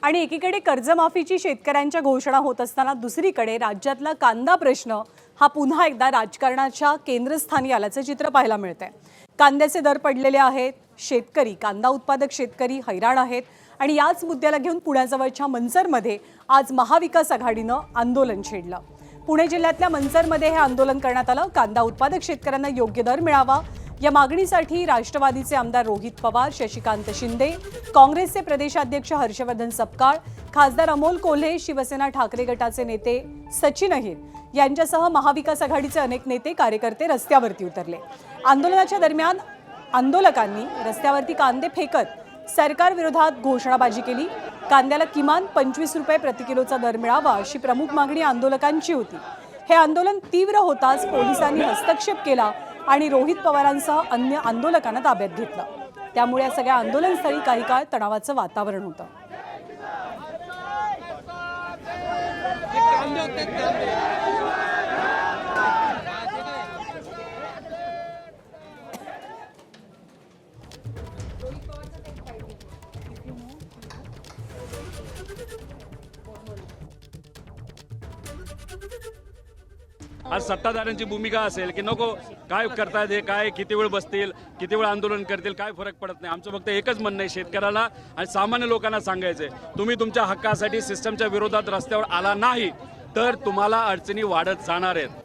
आणि एकीकडे कर्जमाफीची शेतकऱ्यांच्या घोषणा होत असताना दुसरीकडे राज्यातला कांदा प्रश्न हा पुन्हा एकदा राजकारणाच्या केंद्रस्थानी आल्याचं चित्र पाहायला मिळतंय। कांद्याचे दर पडलेले आहेत, शेतकरी कांदा उत्पादक शेतकरी हैराण आहेत आणि याच मुद्द्याला घेऊन पुण्याजवळच्या मंचरमध्ये आज महाविकास आघाडीनं आंदोलन छेडलं। पुणे जिल्ह्यातल्या मंचरमध्ये हे आंदोलन करण्यात आलं। कांदा उत्पादक शेतकऱ्यांना योग्य दर मिळावा या मागणीसाठी राष्ट्रवादीचे आमदार रोहित पवार, शशिकांत शिंदे, काँग्रेसचे प्रदेशाध्यक्ष हर्षवर्धन सपकाळ, खासदार अमोल कोल्हे, शिवसेना ठाकरे गटाचे नेते सचिन अहिर यांच्यासह महाविकास आघाडीचे अनेक नेते कार्यकर्ते रस्त्यावरती उतरले। आंदोलनाच्या दरम्यान आंदोलकांनी रस्त्यावरती कांदे फेकत सरकार विरोधात घोषणाबाजी केली। कांद्याला किमान 25 रुपये प्रति किलोचा दर मिळावा अशी प्रमुख मागणी आंदोलकांची होती। हे आंदोलन तीव्र होताच पोलिसांनी हस्तक्षेप केला आणि रोहित पवारांसह अन्य आंदोलकांना ताब्यात घेतलं। त्यामुळे या सगळ्या आंदोलनस्थळी काही काळ तणावाचं वातावरण होतं। आज सत्ताधाऱ्यांची भूमिका असेल की नको काय करतायत, हे काय किती वेळ बसतील, किती वेळ आंदोलन करतील, काय फरक पडत नाही। आमचं फक्त एकच म्हणणं आहे, शेतकऱ्याला आणि सामान्य लोकांना सांगायचंय, तुम्ही तुमच्या हक्कासाठी सिस्टमच्या विरोधात रस्त्यावर आला नाही तर तुम्हाला अडचणी वाढत जाणार आहेत।